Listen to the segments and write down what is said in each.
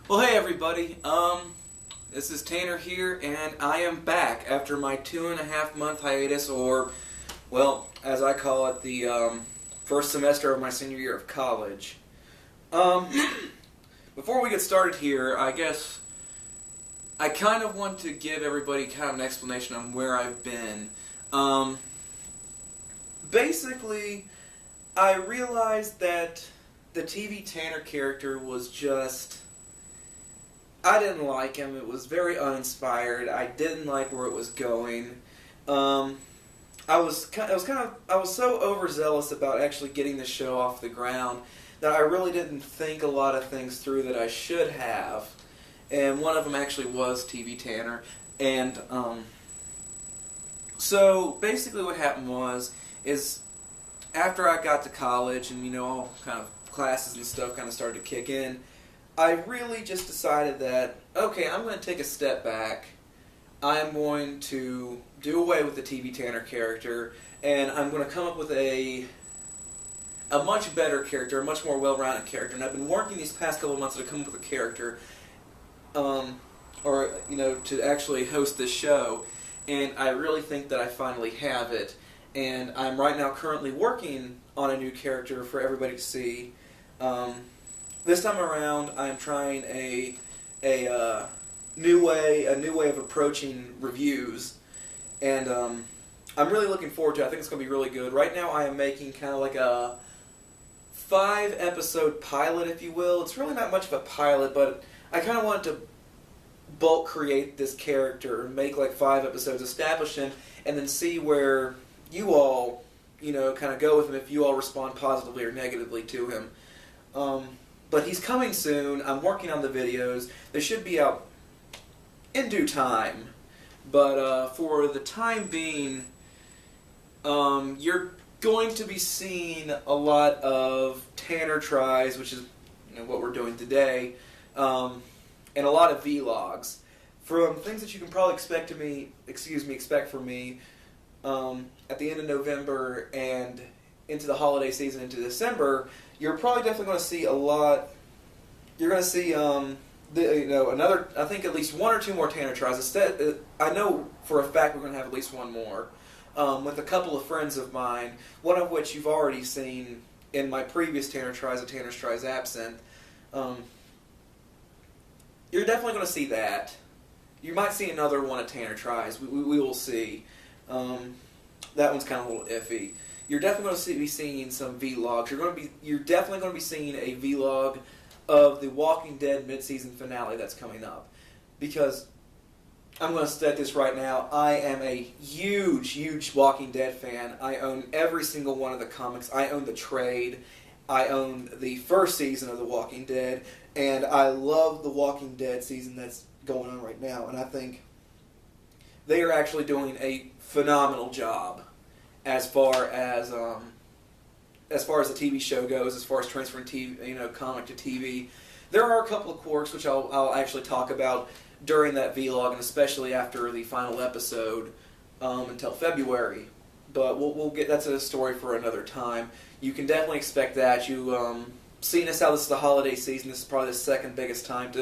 Well, hey everybody. This is Tanner here, and I am back after my 2.5 month hiatus, or, well, as I call it, the first semester of my senior year of college. Um, Before we get started here, I guess I kind of want to give everybody kind of an explanation on where I've been. Basically, I realized that the TV Tanner character was just... I didn't like him. It was very uninspired. I didn't like where it was going. I was so overzealous about actually getting the show off the ground that I really didn't think a lot of things through that I should have. And one of them actually was TV Tanner. And so basically what happened is after I got to college and all kind of classes and stuff kind of started to kick in, I really just decided that, okay, I'm going to take a step back. I'm going to do away with the TV Tanner character, and I'm going to come up with a much better character, a much more well-rounded character. And I've been working these past couple of months to come up with a character, to actually host this show. And I really think that I finally have it. And I'm right now currently working on a new character for everybody to see. This time around, I'm trying a new way of approaching reviews, and I'm really looking forward to it. I think it's going to be really good. Right now, I am making kind of like a 5-episode pilot, if you will. It's really not much of a pilot, but I kind of wanted to bulk create this character, make like 5 episodes, establish him, and then see where you all, kind of go with him, if you all respond positively or negatively to him. But he's coming soon. I'm working on the videos. They should be out in due time. But for the time being, you're going to be seeing a lot of Tanner tries, which is what we're doing today, and a lot of vlogs. From things that you can probably expect from me at the end of November and into the holiday season, into December, you're probably definitely going to see a lot. You're going to see, another. I think at least 1 or 2 more Tanner tries. I know for a fact we're going to have at least 1 more with a couple of friends of mine. One of which you've already seen in my previous Tanner tries, a Tanner's Tries Absinthe. You're definitely going to see that. You might see another one of Tanner tries. We will see. That one's kind of a little iffy. You're definitely going to be seeing some vlogs. You're definitely going to be seeing a vlog of the Walking Dead mid-season finale that's coming up. Because I'm going to state this right now, I am a huge Walking Dead fan. I own every single one of the comics. I own the trade. I own the first season of The Walking Dead. And I love the Walking Dead season that's going on right now. And I think they are actually doing a phenomenal job as far as the TV show goes, as far as transferring comic to TV. There are a couple of quirks which I'll actually talk about during that vlog, and especially after the final episode until February. But we'll get that's a story for another time. You can definitely expect that. Seeing as how this is the holiday season, this is probably the second biggest time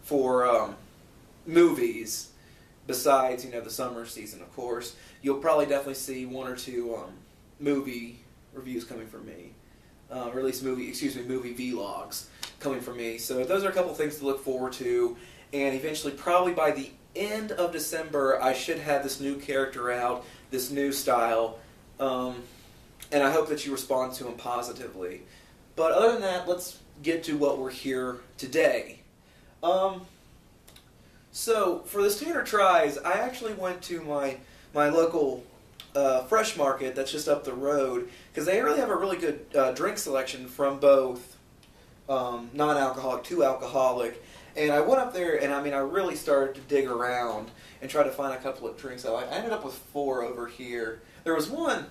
for movies. Besides, the summer season, of course, you'll probably definitely see 1 or 2 movie reviews coming from me, or at least movie vlogs coming from me. So those are a couple things to look forward to, and eventually, probably by the end of December, I should have this new character out, this new style, and I hope that you respond to him positively. But other than that, let's get to what we're here today. So, for this Tanner Tries, I actually went to my local fresh market that's just up the road, because they really have a really good drink selection from both non-alcoholic to alcoholic. And I went up there, and I really started to dig around and try to find a couple of drinks I like. I ended up with 4 over here. There was one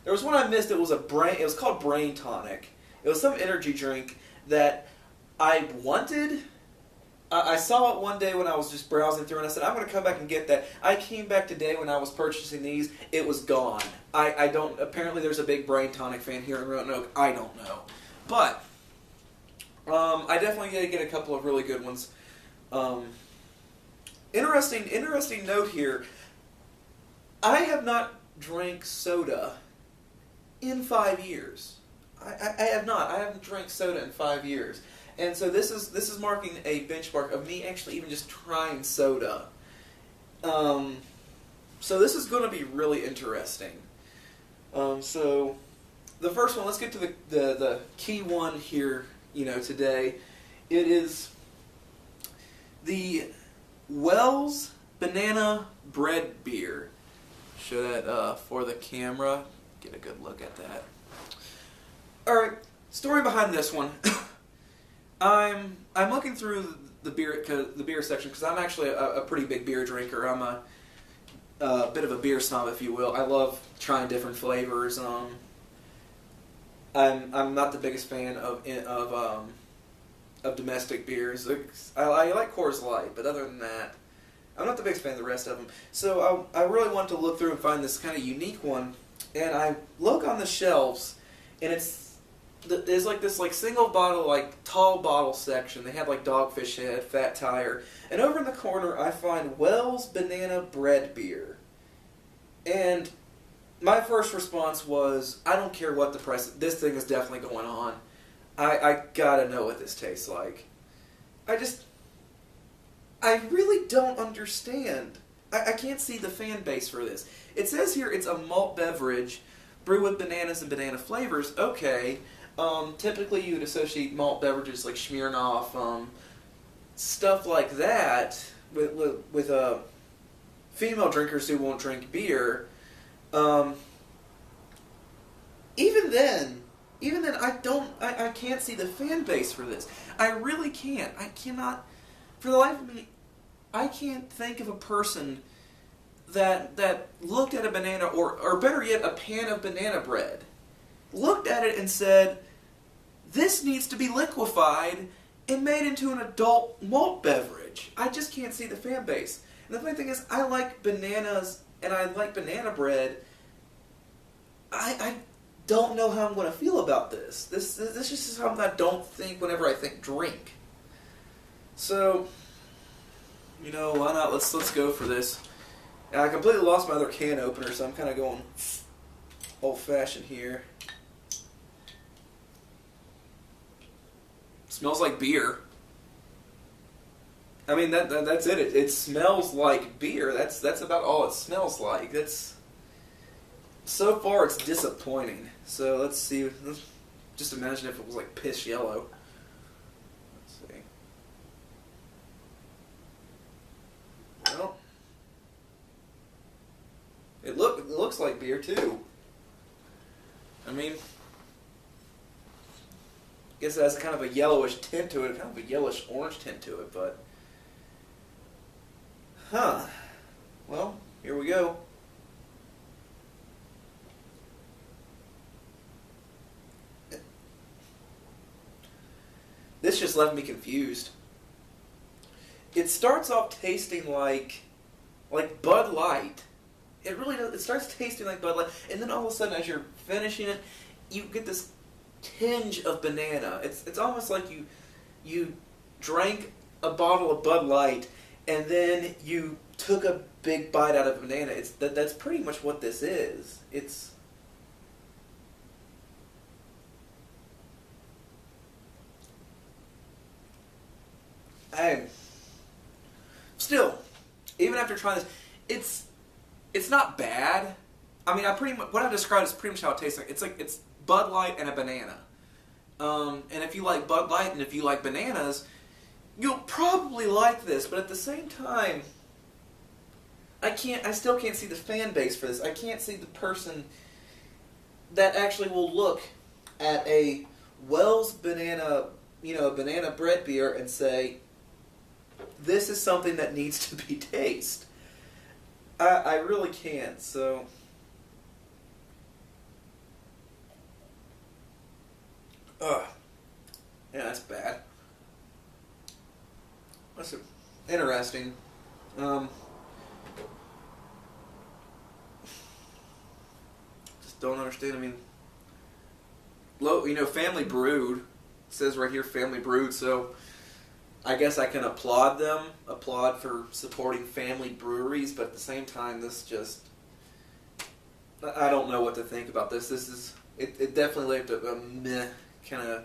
I missed. It was called Brain Tonic. It was some energy drink that I wanted. I saw it one day when I was just browsing through, and I said, I'm going to come back and get that. I came back today when I was purchasing these. It was gone. Apparently there's a big Brain Tonic fan here in Roanoke. I don't know. But I definitely gotta get a couple of really good ones. Um, interesting note here. I have not drank soda in 5 years. I have not. I haven't drank soda in 5 years, and so this is marking a benchmark of me actually even just trying soda. So this is going to be really interesting. So the first one, let's get to the key one here. Today, it is the Wells Banana Bread Beer. Show that for the camera. Get a good look at that. Alright, story behind this one. I'm looking through the beer section because I'm actually a pretty big beer drinker. I'm a bit of a beer snob, if you will. I love trying different flavors. I'm not the biggest fan of domestic beers. I like Coors Light, but other than that, I'm not the biggest fan of the rest of them. So I really wanted to look through and find this kind of unique one, and I look on the shelves, and there's like this single bottle, tall bottle section. They have Dogfish Head, Fat Tire, and over in the corner I find Wells Banana Bread Beer, and my first response was, I don't care what the price. This thing is definitely going on. I gotta know what this tastes like. I really don't understand. I can't see the fan base for this. It says here it's a malt beverage brewed with bananas and banana flavors. Okay. Typically you would associate malt beverages like Smirnoff, stuff like that with female drinkers who won't drink beer. Even then, I can't see the fan base for this. I really can't. I cannot, for the life of me, I can't think of a person that looked at a banana, or better yet, a pan of banana bread, looked at it and said, this needs to be liquefied and made into an adult malt beverage. I just can't see the fan base. And the funny thing is, I like bananas and I like banana bread. I don't know how I'm going to feel about this. This just is something I don't think whenever I think drink. So, why not? Let's go for this. And I completely lost my other can opener, so I'm kind of going old-fashioned here. Smells like beer. I mean, that's it. It smells like beer. That's about all it smells like. So far, it's disappointing. So let's see. Let's just imagine if it was piss yellow. Let's see. Well, it looks like beer too. I mean, I guess it has kind of a yellowish tint to it, kind of a yellowish orange tint to it, but well, here we go. This just left me confused. It starts off tasting like Bud Light. It really does. It starts tasting like Bud Light, and then all of a sudden, as you're finishing it, you get this tinge of banana. It's almost like you drank a bottle of Bud Light, and then you took a big bite out of a banana. That's pretty much what this is. Still, even after trying this, it's not bad. I mean, what I described is pretty much how it tastes like. It's Bud Light and a banana. And if you like Bud Light and if you like bananas, you'll probably like this. But at the same time, I still can't see the fan base for this. I can't see the person that actually will look at a Wells banana, banana bread beer and say, this is something that needs to be tasted. I really can't, so. Yeah, that's bad. That's interesting. Just don't understand. I mean, family brewed. says right here, family brewed, so I guess I can applaud for supporting family breweries, but at the same time, this just, I don't know what to think about this. It definitely left a meh kind of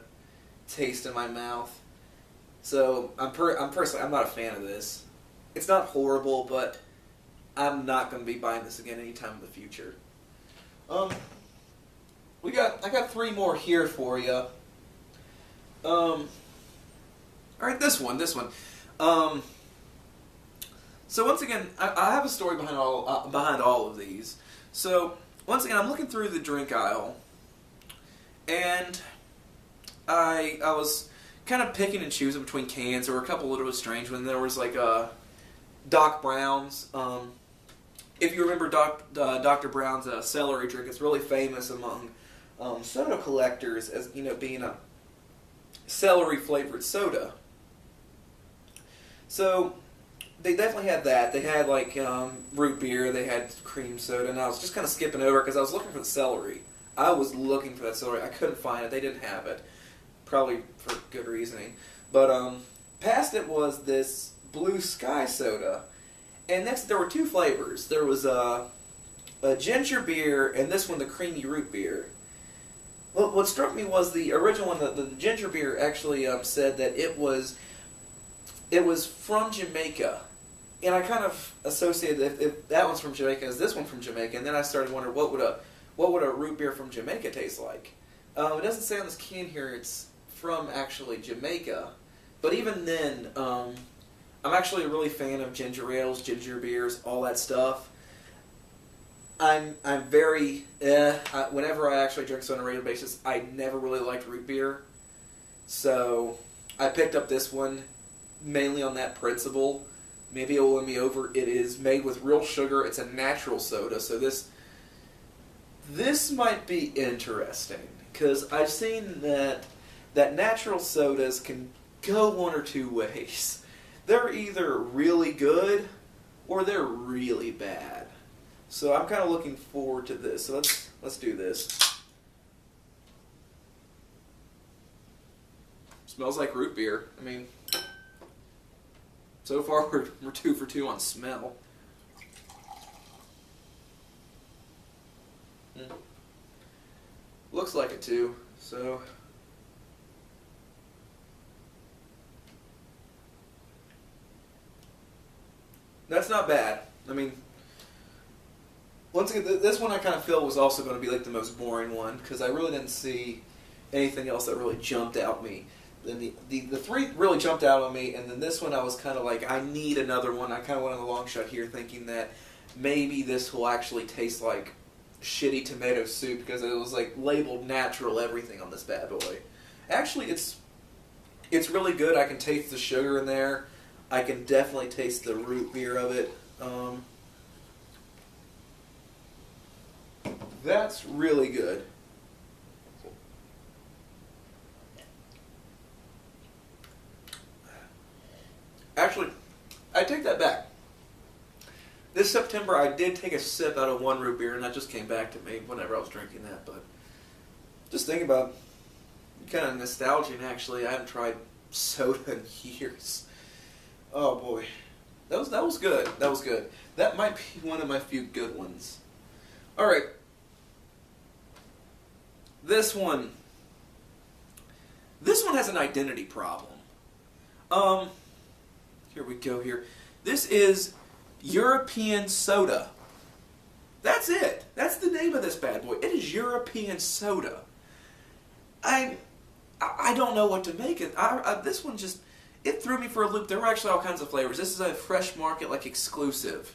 taste in my mouth. So I'm personally, I'm not a fan of this. It's not horrible, but I'm not going to be buying this again anytime in the future. I got 3 more here for you. All right, this one. So once again, I have a story behind all of these. So once again, I'm looking through the drink aisle, and I was kind of picking and choosing between cans. There were a couple little strange ones. There was like Doc Brown's. If you remember Dr. Brown's celery drink, it's really famous among soda collectors as being a celery flavored soda. So they definitely had that. They had like root beer. They had cream soda, and I was just kind of skipping over because I was looking for the celery. I was looking for that celery. I couldn't find it. They didn't have it, probably for good reasoning. But past it was this Blue Sky soda, and next there were 2 flavors. There was a ginger beer, and this one the creamy root beer. Well, what struck me was the original one. The ginger beer actually said that it was from Jamaica, and I kind of associated if that one's from Jamaica as this one from Jamaica, and then I started wondering what would a root beer from Jamaica taste like. It doesn't say on this can here it's from actually Jamaica, but even then, I'm actually a really fan of ginger ales, ginger beers, all that stuff. I'm very whenever I actually drink soda on a regular basis, I never really liked root beer, so I picked up this one mainly on that principle. Maybe it will win me over. It is made with real sugar. It's a natural soda, so this might be interesting because I've seen that natural sodas can go one or 2 ways. They're either really good or they're really bad. So I'm kind of looking forward to this. So let's do this. Smells like root beer. I mean, so far we're 2 for 2 on smell. Looks like it too. So that's not bad. I mean, once again, this one I kind of feel was also going to be like the most boring one because I really didn't see anything else that really jumped out at me. Then the 3 really jumped out on me, and then this one I was kind of like, I need another one. I kind of went on a long shot here thinking that maybe this will actually taste like shitty tomato soup because it was like labeled natural everything on this bad boy. Actually, it's really good. I can taste the sugar in there. I can definitely taste the root beer of it. That's really good. Actually, I take that back. This September, I did take a sip out of one root beer, and that just came back to me whenever I was drinking that. But just thinking about kind of nostalgia, and actually, I haven't tried soda in years. Oh boy, that was good. That was good. That might be one of my few good ones. All right, this one has an identity problem. Here we go. Here, this is European soda. That's it. That's the name of this bad boy. It is European soda. I don't know what to make it. This one just, it threw me for a loop. There were actually all kinds of flavors. This is a Fresh Market like exclusive.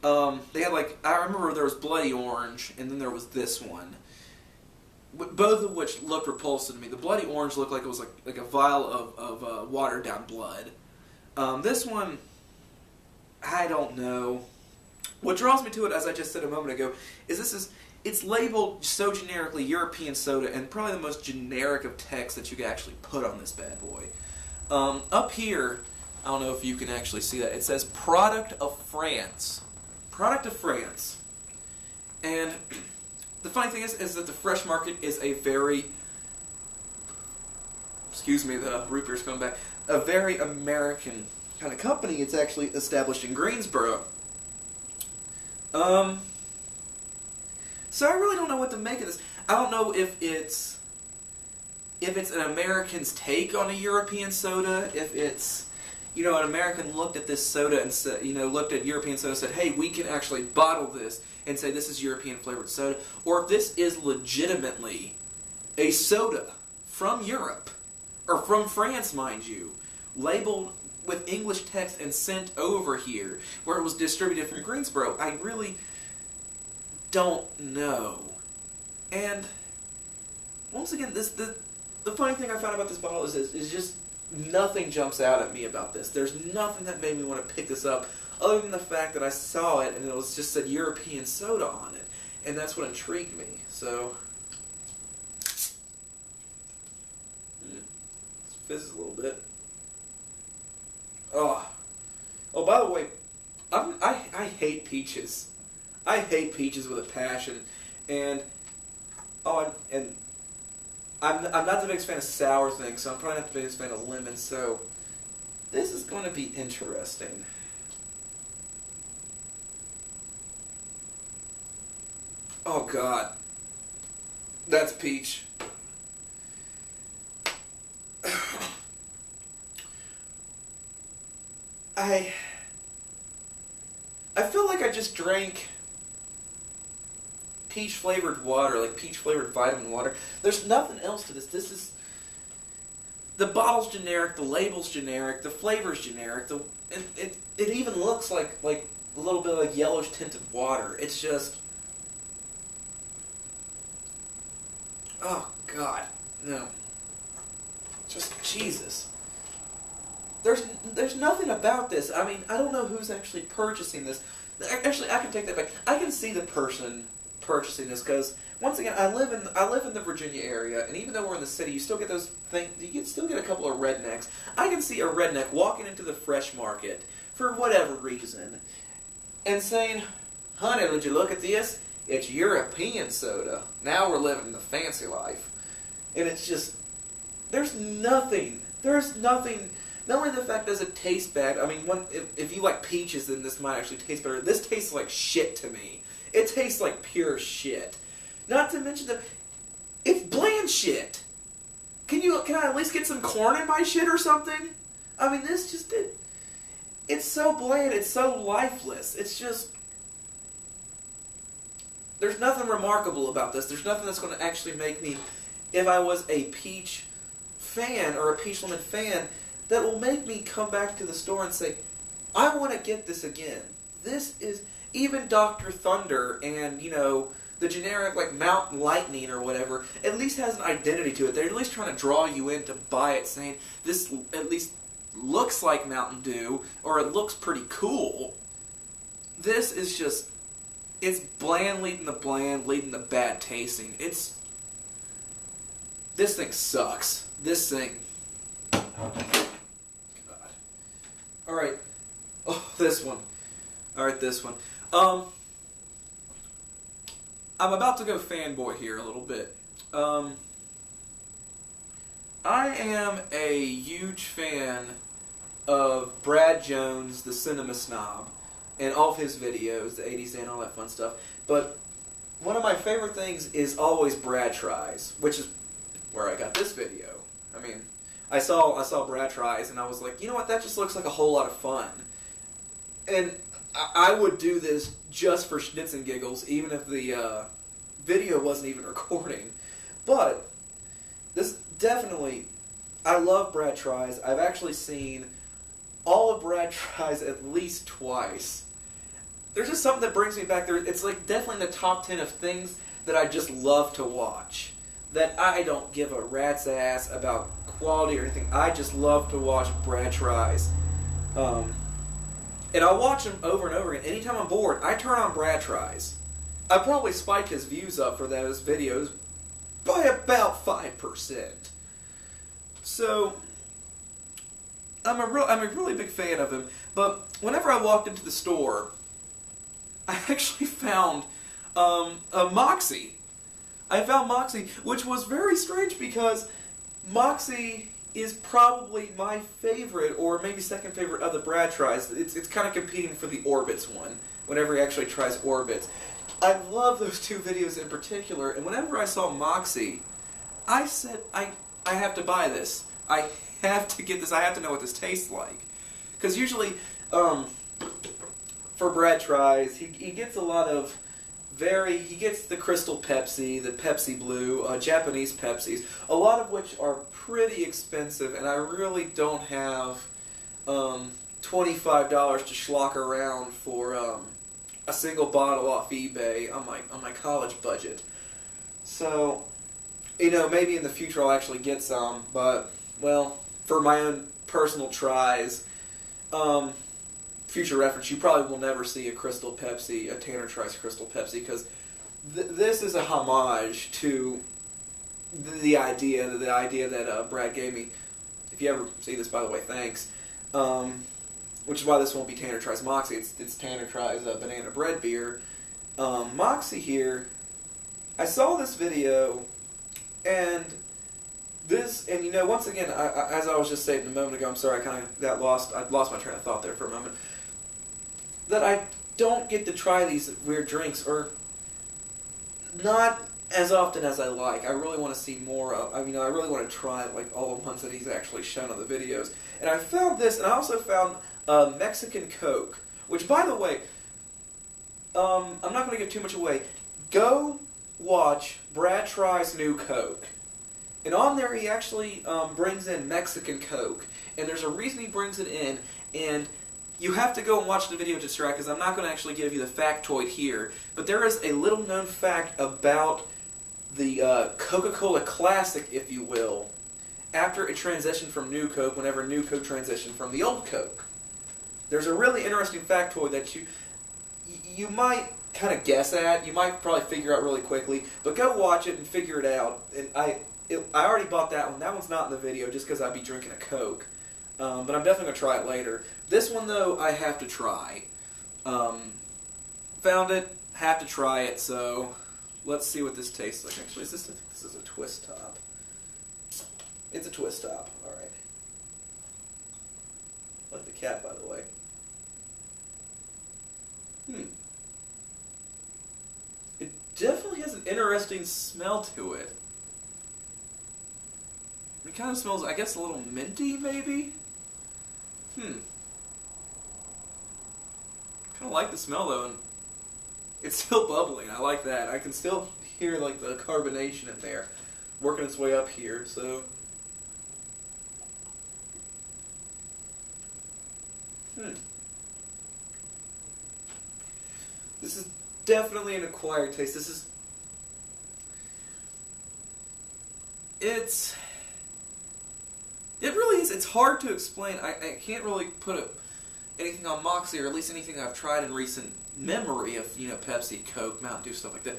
They had like, I remember there was Bloody Orange, and then there was this one. Both of which looked repulsive to me. The Bloody Orange looked like it was like a vial of watered down blood. This one, I don't know. What draws me to it, as I just said a moment ago, is it's labeled so generically European soda, and probably the most generic of text that you could actually put on this bad boy. Up here, I don't know if you can actually see that, it says Product of France. Product of France. And the funny thing is that the Fresh Market is a very excuse me, the root beer's coming back, a very American kind of company. It's actually established in Greensboro. So I really don't know what to make of this. I don't know if it's an American's take on a European soda, if it's, you know, an American looked at this soda and said, you know, looked at European soda and said, hey, we can actually bottle this and say this is European flavored soda, or if this is legitimately a soda from Europe, or from France, mind you, labeled with English text and sent over here, where it was distributed from Greensboro. I really don't know. And once again, the funny thing I found about this bottle is just nothing jumps out at me about this. There's nothing that made me want to pick this up, other than the fact that I saw it and it was just said European soda on it, and that's what intrigued me. So, it fizzes a little bit. Oh, by the way, I hate peaches. I hate peaches with a passion, and I'm not the biggest fan of sour things, so I'm probably not the biggest fan of lemon. So this is going to be interesting. Oh God, that's peach. I feel like I just drank peach-flavored water, like peach-flavored vitamin water. There's nothing else to this. This is... The bottle's generic, the label's generic, the flavor's generic. It even looks like a little bit like yellowish tinted water. It's just... Oh, God. No. Just Jesus. There's nothing about this. I mean, I don't know who's actually purchasing this. Actually, I can take that back. I can see the person purchasing this, because once again, I live in the Virginia area, and even though we're in the city, you still get those things. Still get a couple of rednecks. I can see a redneck walking into the fresh market for whatever reason and saying, "Honey, would you look at this? It's European soda. Now we're living the fancy life." And it's just there's nothing. Not only the fact does it taste bad. I mean, if you like peaches, then this might actually taste better. This tastes like shit to me. It tastes like pure shit. Not to mention that it's bland shit. Can I at least get some corn in my shit or something? I mean, this just it's so bland. It's so lifeless. It's just there's nothing remarkable about this. There's nothing that's going to actually make me, if I was a peach fan or a peach lemon fan, that will make me come back to the store and say, I want to get this again. This is, even Dr. Thunder and, you know, the generic, like, Mountain Lightning or whatever, at least has an identity to it. They're at least trying to draw you in to buy it, saying, this at least looks like Mountain Dew, or it looks pretty cool. This is just, it's bland leading the bad tasting. This thing sucks. This thing... Alright. Oh, this one. Alright, this one. I'm about to go fanboy here a little bit. I am a huge fan of Brad Jones, the Cinema Snob, and all of his videos, the 80s and all that fun stuff. But one of my favorite things is always Brad Tries, which is where I got this video. I mean... I saw Brad Tries, and I was like, you know what, that just looks like a whole lot of fun. And I would do this just for schnitz and giggles, even if the video wasn't even recording. But, this definitely, I love Brad Tries. I've actually seen all of Brad Tries at least twice. There's just something that brings me back there. It's like definitely in the top 10 of things that I just love to watch. That I don't give a rat's ass about quality or anything. I just love to watch Brad Tries. And I watch him over and over again. Anytime I'm bored, I turn on Brad Tries. I probably spiked his views up for those videos by about 5%. So, I'm a really big fan of him. But whenever I walked into the store, I actually found a Moxie. I found Moxie, which was very strange because Moxie is probably my favorite, or maybe second favorite of the Brad tries. It's kind of competing for the Orbits one, whenever he actually tries Orbits. I love those two videos in particular, and whenever I saw Moxie, I said, I have to buy this. I have to get this. I have to know what this tastes like. Because usually, for Brad tries, he gets a lot of he gets the Crystal Pepsi, the Pepsi Blue, Japanese Pepsis, a lot of which are pretty expensive, and I really don't have $25 to schlock around for a single bottle off eBay on my college budget. So, maybe in the future I'll actually get some, but, well, for my own personal tries, future reference, you probably will never see a Crystal Pepsi, a Tanner Tries Crystal Pepsi, because this is a homage to the idea that Brad gave me. If you ever see this, by the way, thanks. Which is why this won't be Tanner Tries Moxie. It's Tanner Tries Banana Bread Beer. Moxie here, I saw this video, and once again, as I was just saying a moment ago, I'm sorry, I kind of got lost. I lost my train of thought there for a moment. That I don't get to try these weird drinks, or not as often as I like. I really want to see more of. I really want to try like all the ones that he's actually shown on the videos. And I found this, and I also found Mexican Coke, which, by the way, I'm not going to give too much away. Go watch Brad Tries New Coke. And on there, he actually brings in Mexican Coke. And there's a reason he brings it in, and you have to go and watch the video to try, because I'm not going to actually give you the factoid here. But there is a little known fact about the Coca-Cola Classic, if you will, after it transitioned from New Coke, whenever New Coke transitioned from the old Coke. There's a really interesting factoid that you might kind of guess at, you might probably figure out really quickly, but go watch it and figure it out. And I already bought that one. That one's not in the video just because I'd be drinking a Coke. But I'm definitely going to try it later. This one, though, I have to try. Found it, have to try it, so let's see what this tastes like. Actually, this is a twist top. It's a twist top, alright. Like the cat, by the way. It definitely has an interesting smell to it. It kind of smells, I guess, a little minty, maybe? Kind of like the smell, though, and it's still bubbling. I like that. I can still hear, like, the carbonation in there working its way up here, so... This is definitely an acquired taste. It really is. It's hard to explain. I can't really put anything on Moxie, or at least anything I've tried in recent memory of, Pepsi, Coke, Mountain Dew, stuff like that.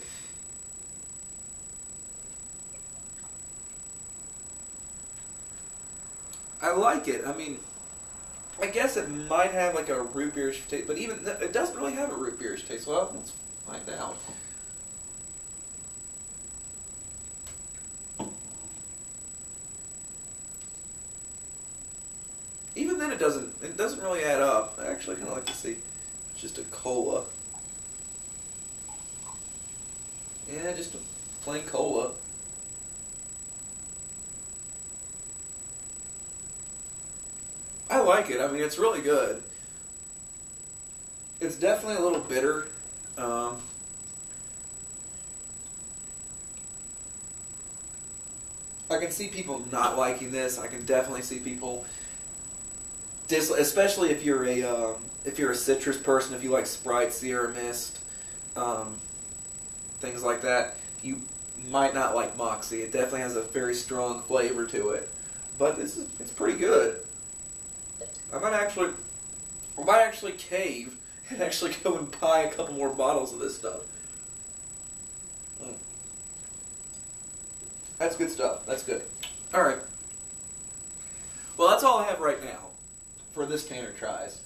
I like it. I guess it might have like a root beerish taste, but even it doesn't really have a root beerish taste. Well, let's find out. Even then, it doesn't really add up. I actually kind of like to see it's just a cola. Yeah, just a plain cola. I like it. It's really good. It's definitely a little bitter. I can see people not liking this. I can definitely see people especially if you're a citrus person, if you like Sprite, Sierra Mist, things like that. You might not like Moxie. It definitely has a very strong flavor to it, but it's pretty good. I might actually cave and actually go and buy a couple more bottles of this stuff. That's good stuff. That's good. All right. Well, that's all I have right now for this Tanner Tries.